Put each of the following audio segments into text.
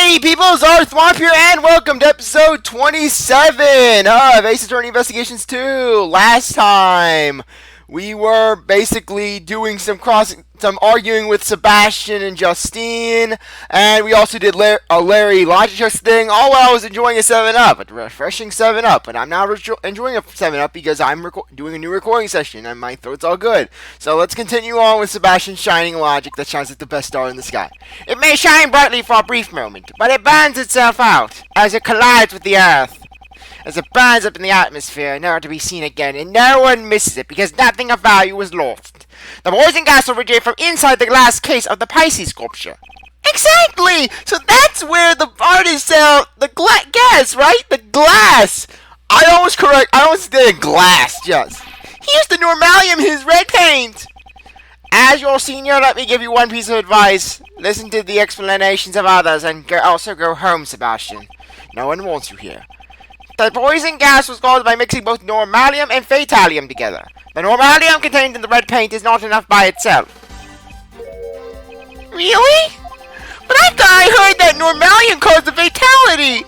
Hey people, CzarThwomp here, and welcome to episode 27 of Ace Attorney Investigations 2. Last time, we were basically doing some arguing with Sebastian and Justine, and we also did a Larry logic test thing, all while I was enjoying a 7-Up, a refreshing 7-Up, and I'm now enjoying a 7-Up because I'm doing a new recording session, and my throat's all good. So let's continue on with Sebastian's shining logic that shines like the best star in the sky. It may shine brightly for a brief moment, but it burns itself out as it collides with the Earth. As it burns up in the atmosphere, never to be seen again, and no one misses it because nothing of value was lost. The poison gas originated from inside the glass case of the Pisces sculpture. Exactly! So that's where the artist sell the gas, right? The glass! I almost did glass, just. He used the normalium in his red paint! As your senior, let me give you one piece of advice. Listen to the explanations of others and also go home, Sebastian. No one wants you here. The poison gas was caused by mixing both normalium and fatalium together. The normalium contained in the red paint is not enough by itself. Really? But I thought I heard that normalium caused the fatality!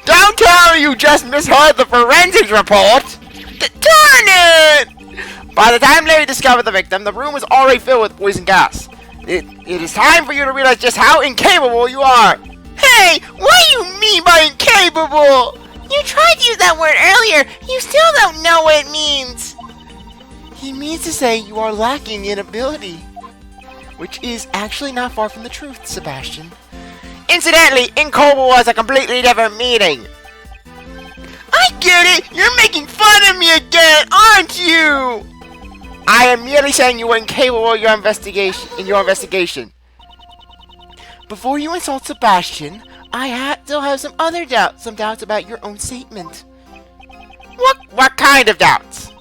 Don't tell me you just misheard the forensics report! Darn it! By the time Larry discovered the victim, the room was already filled with poison gas. It is time for you to realize just how incapable you are! Hey! What do you mean by incapable? You tried to use that word earlier. You still don't know what it means. He means to say you are lacking in ability. Which is actually not far from the truth, Sebastian. Incidentally, incapable was a completely different meaning. I get it. You're making fun of me again, aren't you? I am merely saying you were incapable of your investigation. Before you insult Sebastian, I still have some other doubts. Some doubts about your own statement. What kind of doubts?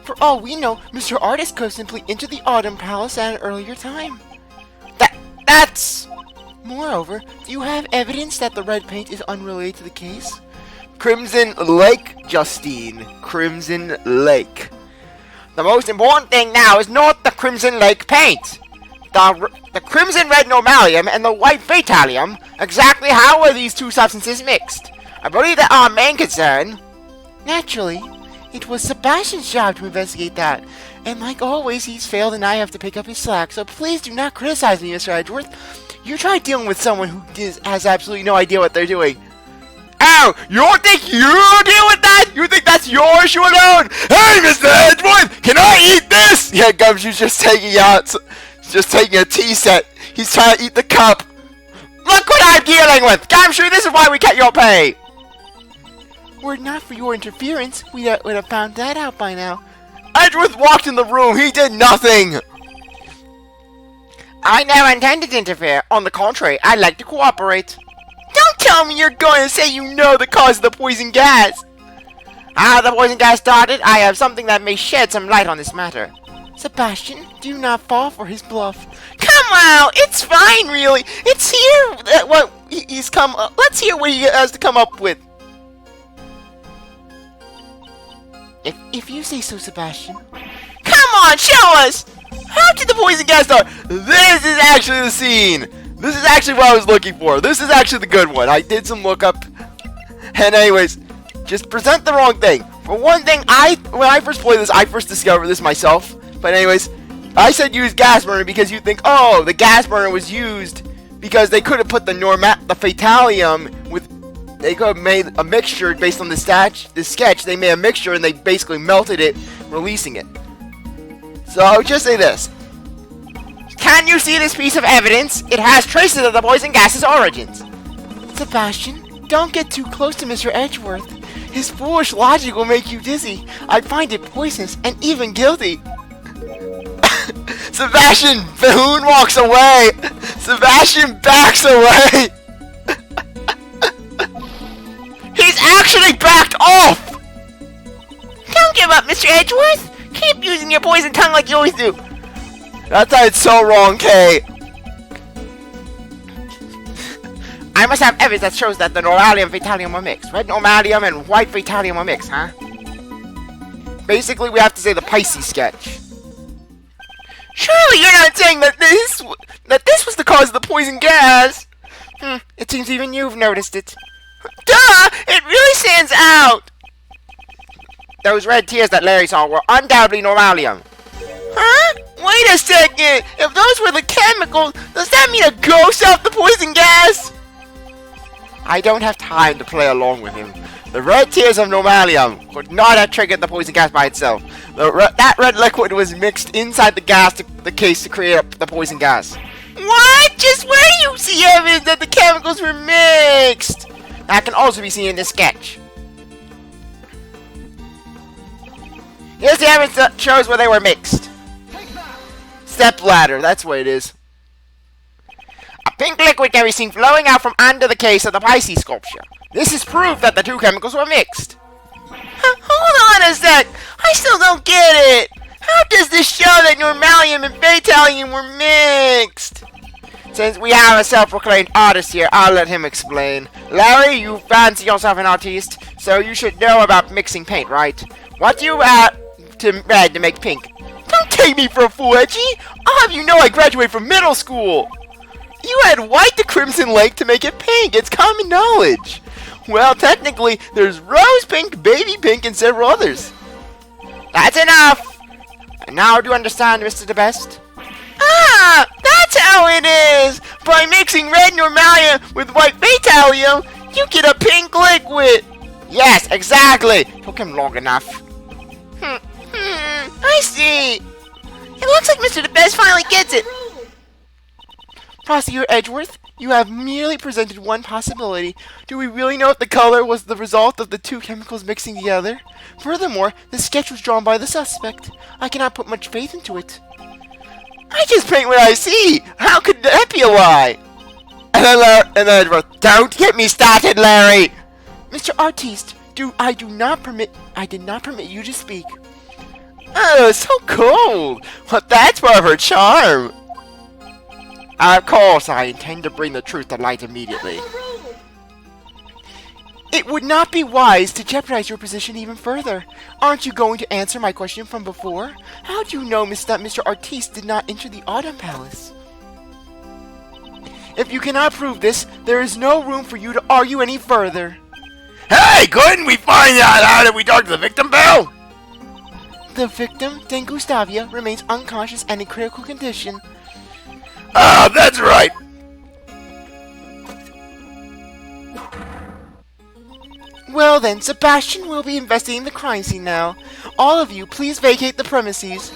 For all we know, Mr. Artist could simply enter the Autumn Palace at an earlier time. That's... Moreover, do you have evidence that the red paint is unrelated to the case? Crimson Lake, Justine. Crimson Lake. The most important thing now is not the Crimson Lake paint. The crimson red normalium and the white fatalium, exactly how were these two substances mixed? I believe that our main concern... Naturally, it was Sebastian's job to investigate that. And like always, he's failed and I have to pick up his slack, so please do not criticize me, Mr. Edgeworth. You try dealing with someone who has absolutely no idea what they're doing. Oh, you think you deal with that? You think that's your issue alone? Hey, Mr. Edgeworth, can I eat this? Yeah, Gumshoe's just taking a tea set. He's trying to eat the cup. Look what I'm dealing with! Gumshoe, this is why we cut your pay! Were it not for your interference, we would have found that out by now. Edgeworth walked in the room. He did nothing. I never intended to interfere. On the contrary, I'd like to cooperate. Don't tell me you're going to say you know the cause of the poison gas. How the poison gas started, I have something that may shed some light on this matter. Sebastian, do not fall for his bluff. Come on, it's fine, really. It's here. Let's hear what he has to come up with. If you say so, Sebastian. Come on, show us. How did the poison gas start? This is actually the scene. This is actually what I was looking for. This is actually the good one. I did some lookup. And anyways, just present the wrong thing. For one thing, when I first played this, I first discovered this myself. But anyways, I said use gas burner because you think, oh, the gas burner was used because they could have put the fatalium with, they could have made a mixture based on the sketch. They made a mixture and they basically melted it, releasing it. So I would just say this. Can you see this piece of evidence? It has traces of the poison gas's origins. Sebastian, don't get too close to Mr. Edgeworth. His foolish logic will make you dizzy. I find it poisonous and even guilty. Sebastian Boone walks away. Sebastian backs away. He's actually backed off. Don't give up, Mr. Edgeworth. Keep using your poison tongue like you always do. That's how it's so wrong, Kay. I must have evidence that shows that the normalium and fatalium were mixed. Red normalium and white fatalium were mixed, huh? Basically, we have to say the Pisces sketch. Surely you're not saying that this was the cause of the poison gas? It's seems even you've noticed it. Duh! It really stands out! Those red tears that Larry saw were undoubtedly normalium. Huh? Wait a second! If those were the chemicals, does that mean a ghost out the poison gas? I don't have time to play along with him. The red tears of normalium could not have triggered the poison gas by itself. That red liquid was mixed inside the case to create the poison gas. What? Just where do you see evidence that the chemicals were mixed? That can also be seen in this sketch. Here's the evidence that shows where they were mixed. Step ladder, that's what it is. A pink liquid can be seen flowing out from under the case of the Pisces sculpture. This is proof that the two chemicals were mixed. Hold on a sec! I still don't get it! How does this show that normalium and fatalium were mixed? Since we have a self-proclaimed artist here, I'll let him explain. Larry, you fancy yourself an artiste, so you should know about mixing paint, right? What do you add to red to make pink? Don't take me for a fool, Edgy! I'll have you know I graduated from middle school! You add white to crimson lake to make it pink. It's common knowledge. Well, technically, there's rose pink, baby pink, and several others. That's enough! And now do you understand, Mr. DeBest? Ah! That's how it is! By mixing red normalium with white fatalium, you get a pink liquid! Yes, exactly! Took him long enough. I see! It looks like Mr. DeBest finally gets it! Prosecutor Edgeworth, you have merely presented one possibility. Do we really know if the color was the result of the two chemicals mixing together? Furthermore, the sketch was drawn by the suspect. I cannot put much faith into it. I just paint what I see! How could that be a lie? And then Edgeworth, don't get me started, Larry! Mr. Artiste, I did not permit you to speak. Oh, so cold! Well, that's part of her charm! Of course, I intend to bring the truth to light immediately. It would not be wise to jeopardize your position even further. Aren't you going to answer my question from before? How do you know that Mr. Artiste did not enter the Autumn Palace? If you cannot prove this, there is no room for you to argue any further. Hey, couldn't we find that out if we talked to the victim, Bill? The victim, Dane Gustavia, remains unconscious and in critical condition. Ah, that's right! Well then, Sebastian will be investigating the crime scene now. All of you, please vacate the premises.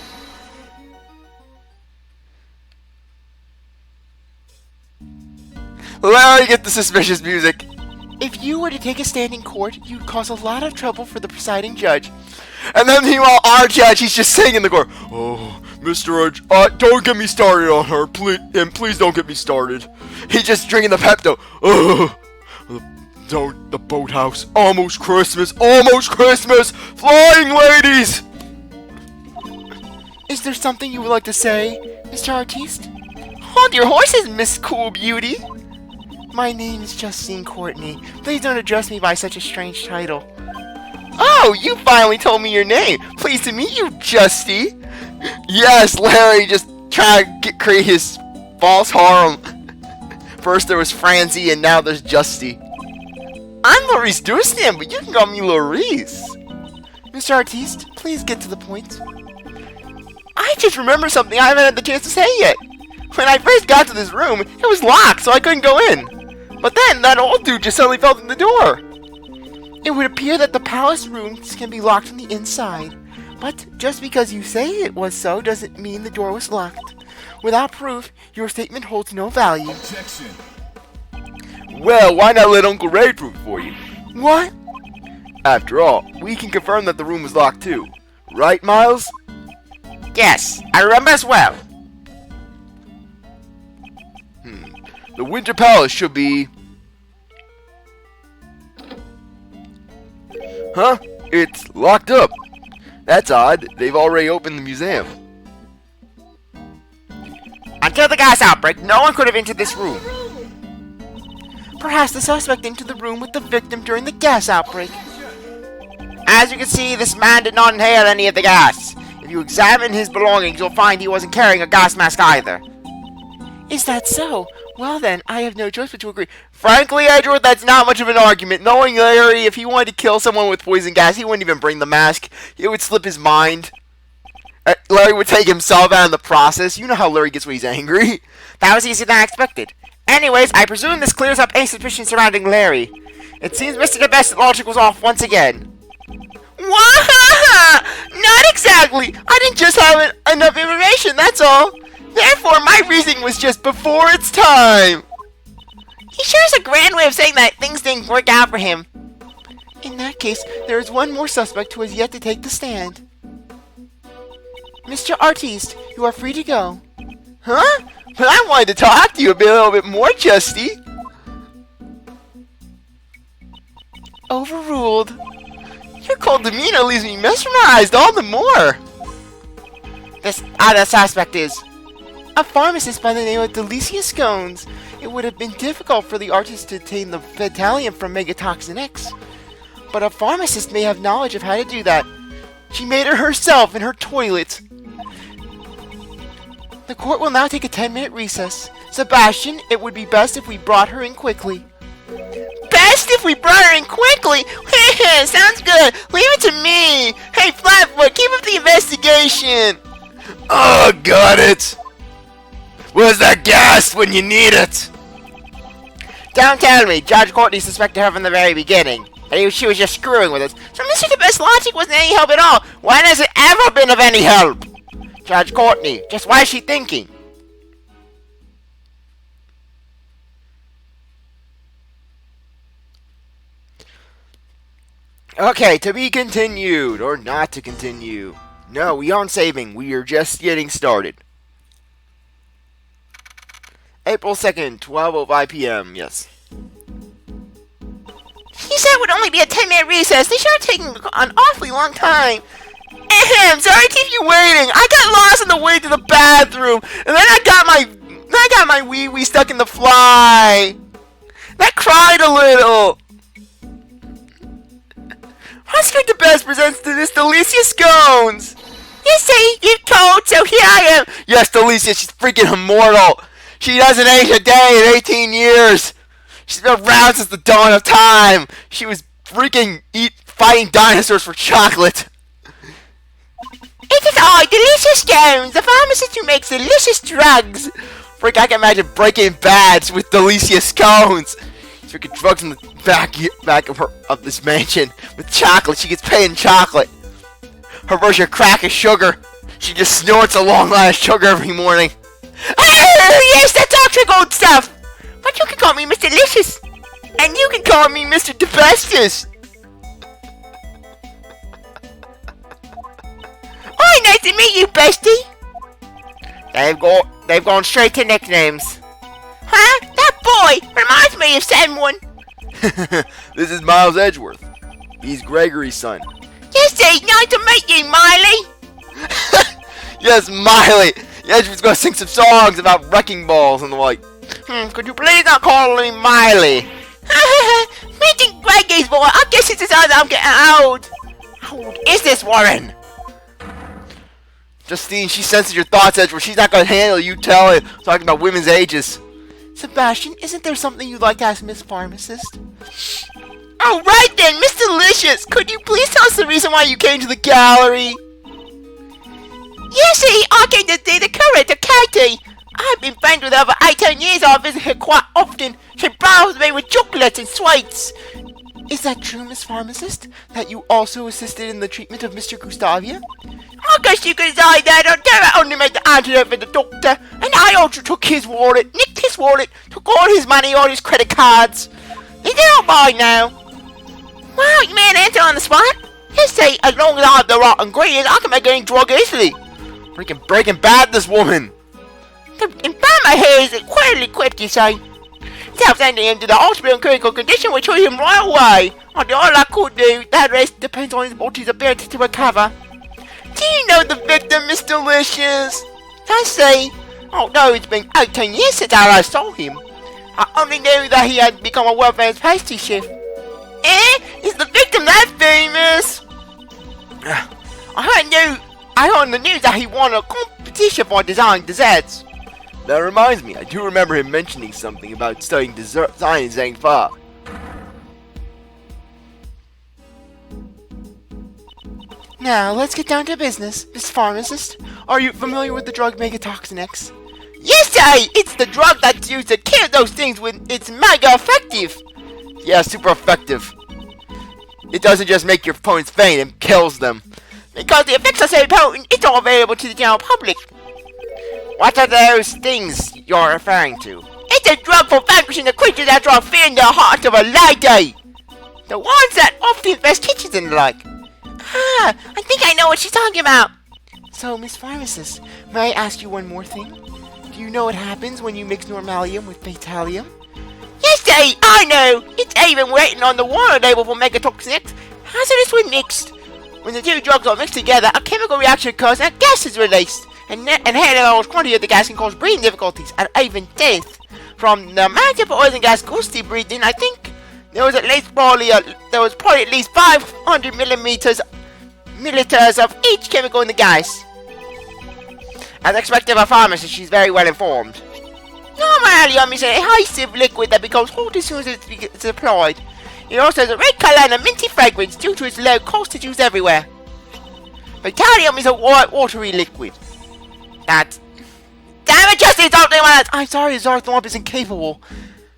Larry, get the suspicious music. If you were to take a stand in court, you'd cause a lot of trouble for the presiding judge. And then meanwhile, our judge, he's just sitting in the court. Oh, Mr. Edge, don't get me started on her, please don't get me started. He's just drinking the Pepto. The boathouse, almost Christmas, flying ladies! Is there something you would like to say, Mr. Artiste? Hold your horses, Miss Cool Beauty. My name is Justine Courtney. Please don't address me by such a strange title. Oh, you finally told me your name. Pleased to meet you, Justy. Yes, Larry just trying to create his false harem. First there was Francie, and now there's Justy. I'm Laurice Durstan, but you can call me Laurice. Mr. Artiste, please get to the point. I just remembered something I haven't had the chance to say yet. When I first got to this room, it was locked, so I couldn't go in. But then, that old dude just suddenly fell in the door. It would appear that the palace rooms can be locked from the inside. But just because you say it was so doesn't mean the door was locked. Without proof, your statement holds no value. Objection. Well, why not let Uncle Ray prove it for you? What? After all, we can confirm that the room was locked too. Right, Miles? Yes, I remember as well. The Winter Palace should be... Huh? It's locked up. That's odd. They've already opened the museum. Until the gas outbreak, no one could have entered this room. Perhaps the suspect entered the room with the victim during the gas outbreak. As you can see, this man did not inhale any of the gas. If you examine his belongings, you'll find he wasn't carrying a gas mask either. Is that so? Well then, I have no choice but to agree. Frankly, Edgeworth, that's not much of an argument. Knowing Larry, if he wanted to kill someone with poison gas, he wouldn't even bring the mask. It would slip his mind. Larry would take himself out in the process. You know how Larry gets when he's angry. That was easier than I expected. Anyways, I presume this clears up any suspicion surrounding Larry. It seems Mr. the Best's logic was off once again. Wah! Not exactly. I didn't just have enough information, that's all. Therefore, my reasoning was just before its time. He sure is a grand way of saying that things didn't work out for him. In that case, there is one more suspect who has yet to take the stand. Mr. Artiste, you are free to go. Huh? But I wanted to talk to you a little bit more, Justine. Overruled. Your cold demeanor leaves me mesmerized all the more. This other suspect is a pharmacist by the name of Delicia Scones. It would have been difficult for the artist to obtain the Vitalium from Megatoxin X, but a pharmacist may have knowledge of how to do that. She made it herself in her toilet. The court will now take a 10-minute recess. Sebastian, it would be best if we brought her in quickly. Best if we brought her in quickly? Sounds good. Leave it to me. Hey, Flatfoot, keep up the investigation. Oh, got it. Where's that gas when you need it? Don't tell me. Judge Courtney suspected her from the very beginning. And she was just screwing with us. So Mr. The Best's logic wasn't any help at all. When has it ever been of any help? Judge Courtney, just why is she thinking? Okay, to be continued, or not to continue. No, we aren't saving. We are just getting started. April 2nd, 12:05 p.m., yes. He said it would only be a 10-minute recess. They sure are taking an awfully long time. Sorry to keep you waiting. I got lost on the way to the bathroom, and then I got my wee-wee stuck in the fly. And I cried a little. Oscar the Best presents to this Delicia Scones. You see, you told, so here I am. Yes, Delicia, she's freaking immortal. She doesn't age a day in 18 years. She's been around since the dawn of time. She was freaking fighting dinosaurs for chocolate. It is I, Delicious Jones, the pharmacist who makes delicious drugs. Freak, I can imagine Breaking Bad with Delicia Scones. She's freaking drugs in the back of this mansion with chocolate. She gets paid in chocolate. Her version of crack is sugar. She just snorts a long line of sugar every morning. Oh, yes, that's ultra gold stuff. But you can call me Mr. Licious. And you can call me Mr. DeBestus. Oh, nice to meet you, bestie. They've gone straight to nicknames. Huh? That boy reminds me of someone. This is Miles Edgeworth. He's Gregory's son. Yes, nice to meet you, Miley. Yes, Miley. Edgeworth's gonna sing some songs about wrecking balls and the like. Could you please not call me Miley? Meeting Greggy's boy. I guess it's decided I'm getting old. How old is this, Warren? Justine, she senses your thoughts, Edgeworth. She's not gonna handle you talking about women's ages. Sebastian, isn't there something you'd like to ask Miss Pharmacist? Oh, right then, Miss Delicious. Could you please tell us the reason why you came to the gallery? You see, I came to see the curator, Katie. I've been friends with her for 18 years. I visit her quite often. She browses me with chocolates and sweets. Is that true, Miss Pharmacist? That you also assisted in the treatment of Mr. Gustavia? I guess you could say that. I only made the antidote for the doctor. And I also took his wallet, nicked his wallet, took all his money, all his credit cards. Is it all mine now? Wow, you made an answer on the spot? You see, as long as I have the right ingredients, I can make any drug easily. Freaking Breaking Bad, this woman. In my hair is quite equipped, you say. Instead sending him to the hospital in critical condition, we treat him right away. I did all I could do. That rest depends on his body's ability to recover. Do you know the victim, Miss Delicious? I see. Oh no, it's been 18 years since I last saw him. I only knew that he had become a world-famous pastry chef. Is the victim that famous? I heard on the news that he won a competition for designing desserts. That reminds me, I do remember him mentioning something about studying design in Zhangfa. Now, let's get down to business. Miss Pharmacist, are you familiar with the drug Megatoxin X? Yes, it's the drug that's used to kill those things when it's mega effective. Yeah, super effective. It doesn't just make your opponents faint, it kills them. Because the effects are so potent, it's all available to the general public. What are those things you're referring to? It's a drug for vanquishing the creatures that draw fear in the heart of a lady. The ones that often infest kitchens and the like. Ah, I think I know what she's talking about. So, Miss Pharmacist, may I ask you one more thing? Do you know what happens when you mix normalium with fatalium? Yes, I know! It's even written on the warning label for Megatoxin X. Hazardous when mixed. When the two drugs are mixed together, a chemical reaction occurs and a gas is released. And a large quantity of the gas can cause breathing difficulties and even death. From the amount of poison gas Gusti breathed in, I think there was probably at least 500 milliliters of each chemical in the gas. As expected of a pharmacist, she's very well informed. Normalium is an adhesive liquid that becomes hot as soon as it's applied. It also has a red colour and a minty fragrance due to its low cost to use everywhere. Vitalium is a white, watery liquid. Damn it, Justine, don't do that! I'm sorry, CzarThwomp is incapable.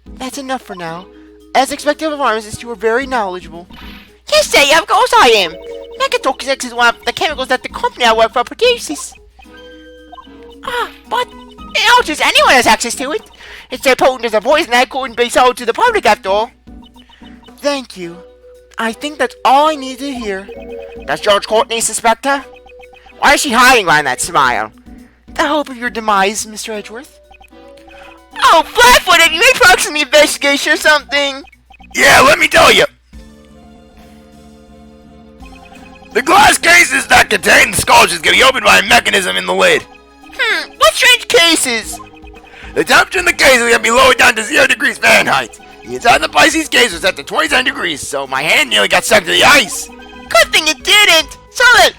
That's enough for now. As expected of a pharmacist, you are very knowledgeable. Yes, of course I am. Megatoxin X is one of the chemicals that the company I work for produces. But not just anyone has access to it. It's so potent as a poison that couldn't be sold to the public after all. Thank you. I think that's all I need to hear. Does George Courtney suspect her? Why is she hiding behind that smile? The hope of your demise, Mr. Edgeworth. Oh, Flatfoot, have you made proximity investigation or something? Yeah, let me tell you. The glass cases that contain the sculptures can be opened by a mechanism in the lid. What strange cases? The temperature in the cases can be lowered down to 0 degrees Fahrenheit. The inside of the Pisces case was set to 27 degrees, so my hand nearly got stuck to the ice. Good thing it didn't. So that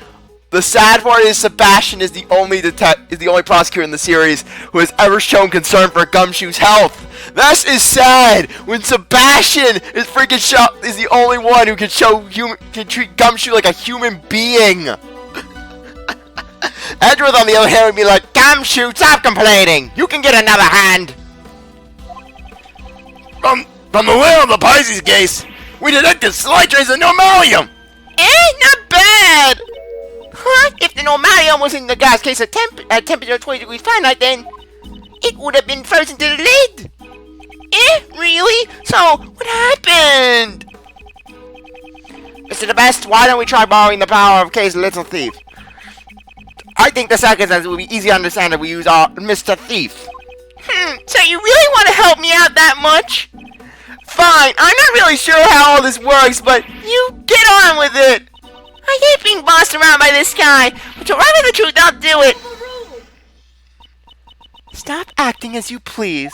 the sad part is Sebastian is the only prosecutor in the series who has ever shown concern for Gumshoe's health. This is sad when Sebastian is the only one who can treat Gumshoe like a human being. Edgeworth, on the other hand, would be like, Gumshoe, stop complaining! You can get another hand! From the lid of the Pisces case, we detected slight traces of normalium! Not bad! Huh? If the normalium was in the gas case at temperature of 20 degrees Fahrenheit, then it would have been frozen to the lid! Really? So, what happened? Mr. the Best, why don't we try borrowing the power of Kay's little thief? I think the circumstances will be easy to understand if we use our Mr. Thief. So you really want to help me out that much? Fine, I'm not really sure how all this works, but you get on with it. I hate being bossed around by this guy, but to rather the truth, I'll do it. Stop acting as you please.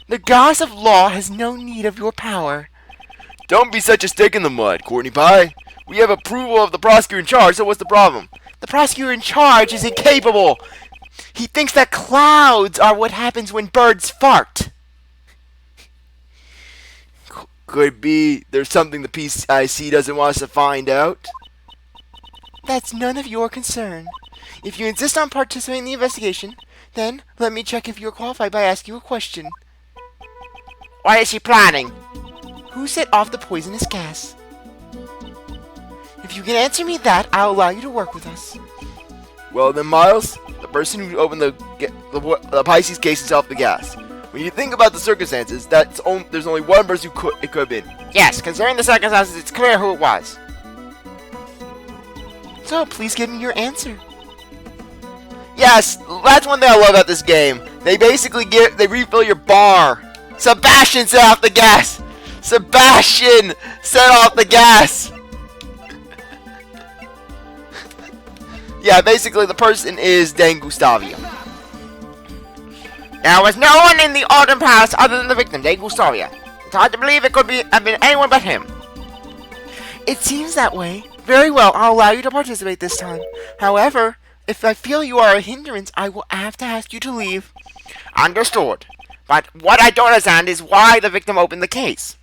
The goddess of law has no need of your power. Don't be such a stick in the mud, Courtney Pie. We have approval of the prosecutor in charge, so what's the problem? The prosecutor in charge is incapable. He thinks that clouds are what happens when birds fart. Could be there's something the PIC doesn't want us to find out. That's none of your concern. If you insist on participating in the investigation, then let me check if you're qualified by asking you a question. What is she planning? Who set off the poisonous gas? If you can answer me that, I'll allow you to work with us. Well then, Miles, the person who opened the Pisces case is off the gas. When you think about the circumstances, there's only one person who it could have been. Yes, considering the circumstances, it's clear who it was. So, please give me your answer. Yes, that's one thing I love about this game. They basically they refill your bar. Sebastian set off the gas! Sebastian set off the gas! Yeah, basically the person is Dane Gustavia. There was no one in the Autumn Palace other than the victim, Dane Gustavia. It's hard to believe it could have been anyone but him. It seems that way. Very well, I'll allow you to participate this time. However, if I feel you are a hindrance, I will have to ask you to leave. Understood. But what I don't understand is why the victim opened the case.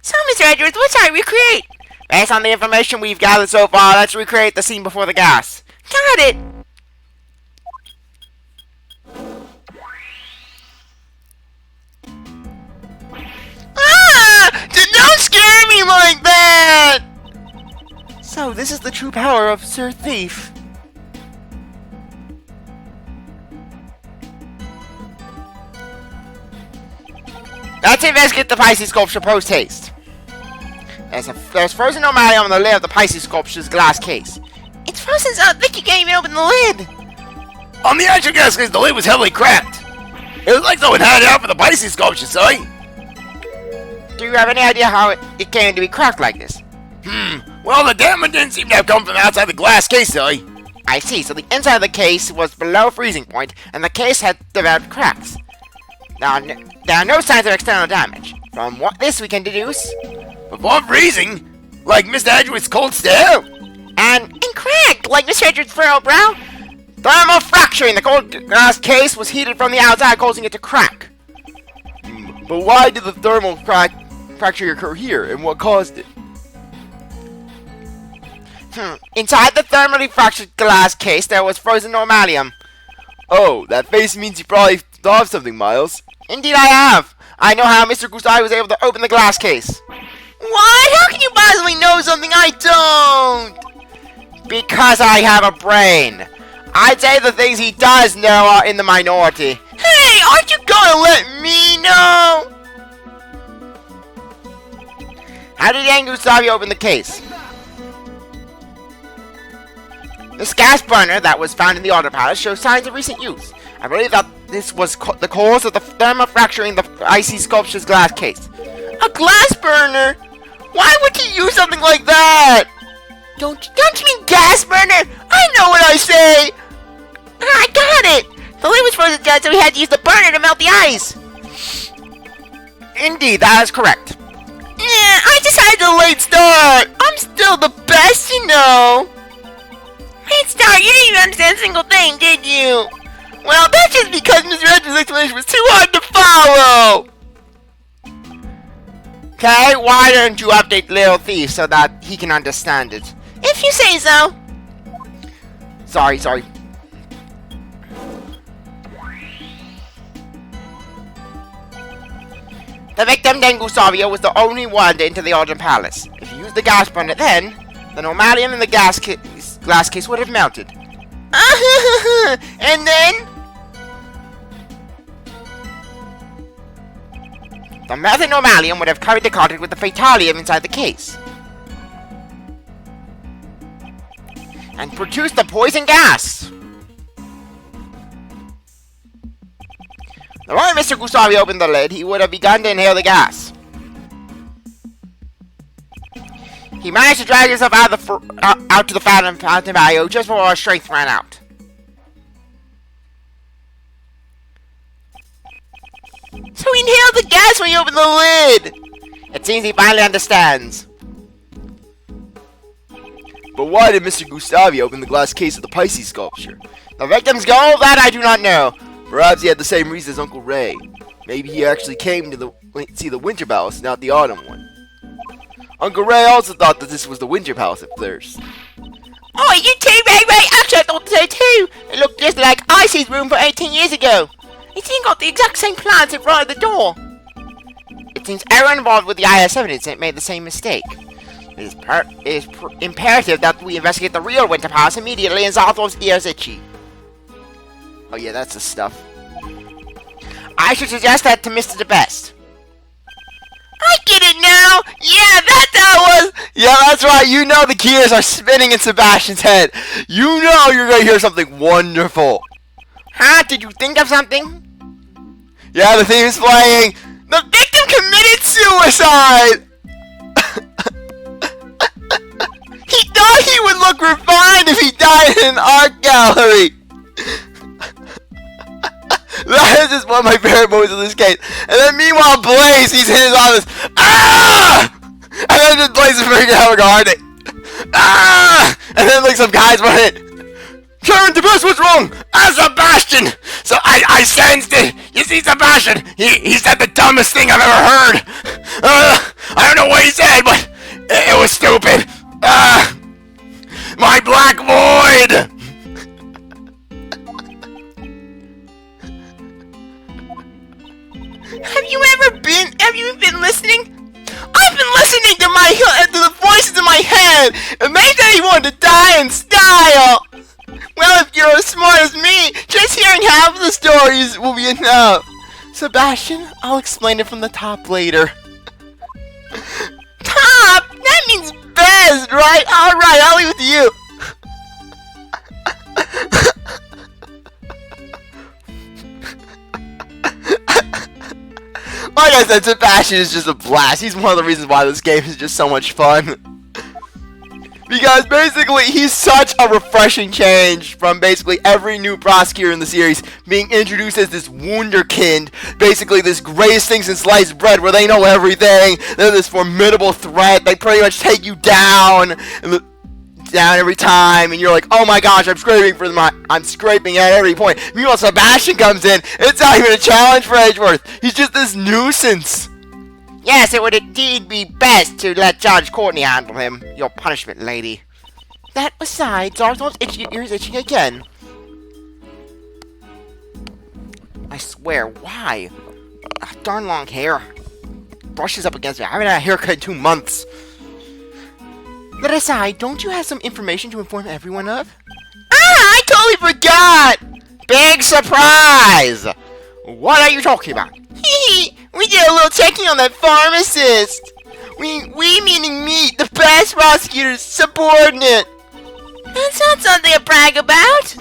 So, Mr. Edgeworth, what shall I recreate? Based on the information we've gathered so far, let's recreate the scene before the gas. Got it! Ah! Don't scare me like that! So, this is the true power of Sir Thief. Let's investigate the Pisces sculpture post-haste. There's frozen normality on the lid of the Pisces sculpture's glass case. It's frozen, so I think you can't even open the lid. On the actual glass case, the lid was heavily cracked. It was like someone had it out for the Pisces sculpture, see? Do you have any idea how it came to be cracked like this? Well, the damage didn't seem to have come from outside the glass case, see? I see, so the inside of the case was below freezing point, and the case had developed cracks. Now, there are no signs of external damage. From what this we can deduce... Before freezing? Like Mr. Edgeworth's cold stare? And cracked, like Mr. Edgeworth's furrowed brow? Thermal fracturing! The cold glass case was heated from the outside, causing it to crack. But why did the thermal fracture occur here, and what caused it? Inside the thermally fractured glass case, there was frozen normalium. Oh, that face means you probably thought of something, Miles. Indeed I have. I know how Mr. Gusai was able to open the glass case. What? How can you possibly know something I don't? Because I have a brain. I'd say the things he does know are in the minority. Hey, aren't you gonna let me know? How did Dane Gusai open the case? This gas burner that was found in the auto palace shows signs of recent use. I believe that this was the cause of the thermal fracturing the icy sculpture's glass case. A glass burner? Why would you use something like that? Don't you mean gas burner? I know what I say! I got it! The lid was frozen dead, so we had to use the burner to melt the ice. Indeed, that is correct. Yeah, I just had a late start. I'm still the best, you know. Late start? You didn't even understand a single thing, did you? Well, that's just because Mr. Edgeworth's explanation was too hard to follow. Okay, why don't you update Little Thief so that he can understand it? If you say so. Sorry. The victim, Dane Gusai, was the only one to enter the Autumn Palace. If you used the gas burner then, the normalium in the glass case would have melted. And then... the melted normalium would have carried the contact with the fatalium inside the case. And produced the poison gas. The moment Mr. Gusai opened the lid, he would have begun to inhale the gas. He managed to drag himself out to the fountain bayou just before our strength ran out. So he inhaled the gas when he opened the lid! It seems he finally understands. But why did Mr. Gusai open the glass case of the Pisces sculpture? The victim's goal? That I do not know. Perhaps he had the same reason as Uncle Ray. Maybe he actually came to see the Winter Palace, not the Autumn one. Uncle Ray also thought that this was the Winter Palace at first. Oh, you too, Ray! Actually, I thought so too! It looked just like Icy's room for 18 years ago. He's even got the exact same plans in front of the door. It seems everyone involved with the IS evidence made the same mistake. It is imperative that we investigate the real Winter Palace immediately and CzarThwomp's ears itchy. Oh yeah, that's the stuff. I should suggest that to Mr. the Best. I get it now! Yeah, that's how it was! Yeah, that's right, you know the gears are spinning in Sebastian's head. You know you're gonna hear something wonderful. Huh? Did you think of something? Yeah, the theme is playing. The victim committed suicide! He thought he would look refined if he died in an art gallery! That is just one of my favorite moments in this case. And then meanwhile, Blaze, he's in his office. Ah! And then Blaze is freaking out regarding. Ah! And then like some guys run in. determined to press what's wrong! Sebastian! So I sensed it! You see, Sebastian, he said the dumbest thing I've ever heard! I don't know what he said, but it was stupid! My black void! Have you been listening? I've been listening to the voices in my head! It made that he wanted to die in style! Well, if you're as smart as me, just hearing half of the stories will be enough. Sebastian, I'll explain it from the top later. Top? That means best, right? Alright, I'll leave it to you. Like I said, Sebastian is just a blast. He's one of the reasons why this game is just so much fun. Because basically, he's such a refreshing change from basically every new prosecutor in the series being introduced as this wunderkind, basically this greatest thing since sliced bread, where they know everything. They're this formidable threat. They pretty much take you down every time, and you're like, oh my gosh, I'm scraping at every point. Meanwhile, Sebastian comes in. It's not even a challenge for Edgeworth. He's just this nuisance. Yes, it would indeed be best to let Judge Courtney handle him, your punishment lady. That aside, CzarThwomp's ears itching again. I swear, why? Darn long hair. Brushes up against me. I haven't had a haircut in 2 months. That aside, don't you have some information to inform everyone of? Ah, I totally forgot! Big surprise! What are you talking about? We did a little checking on that pharmacist. We meaning me, the best prosecutor's subordinate. That's not something to brag about.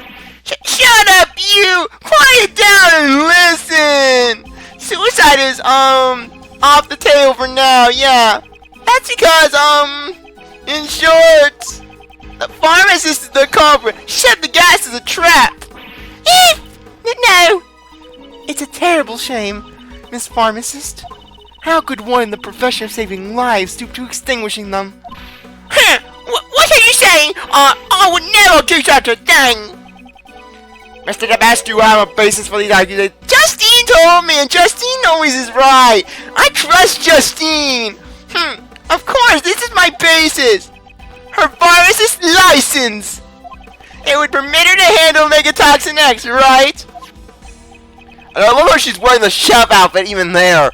Shut up, you! Quiet down and listen. Suicide is off the table for now. Yeah, that's because in short, the pharmacist is the culprit. Shut the gas is a trap. No, it's a terrible shame. Miss Pharmacist, how could one in the profession of saving lives stoop to extinguishing them? Huh? What are you saying? I would never do such a thing! Mr. DeBest, do I have a basis for these arguments? Justine told me, and Justine always is right! I trust Justine! Of course, this is my basis! Her pharmacist license! It would permit her to handle Megatoxin X, right? And I love how she's wearing the chef outfit even there.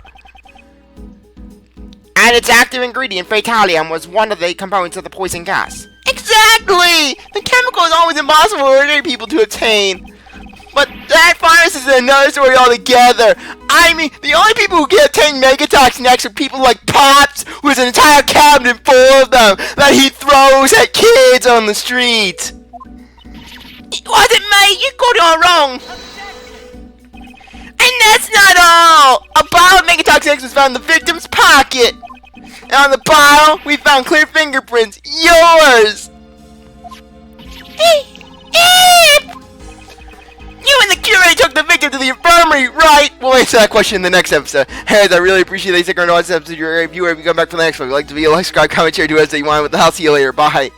And its active ingredient, Fatalium, was one of the components of the poison gas. Exactly! The chemical is always impossible for ordinary people to obtain. But that pharmacist is another story altogether. I mean, the only people who can obtain Megatoxin X are people like Pops, who has an entire cabinet full of them that he throws at kids on the street. It wasn't me, you got it all wrong. And that's not all! A bottle of Megatoxin X was found in the victim's pocket! And on the bottle, we found clear fingerprints. Yours! You and the curator took the victim to the infirmary, right? We'll answer that question in the next episode. Hey, I really appreciate that you stick around to watch this episode. If you come back for the next one, if you'd like to be a like, subscribe, comment, share, do whatever you want with the house. See you later. Bye.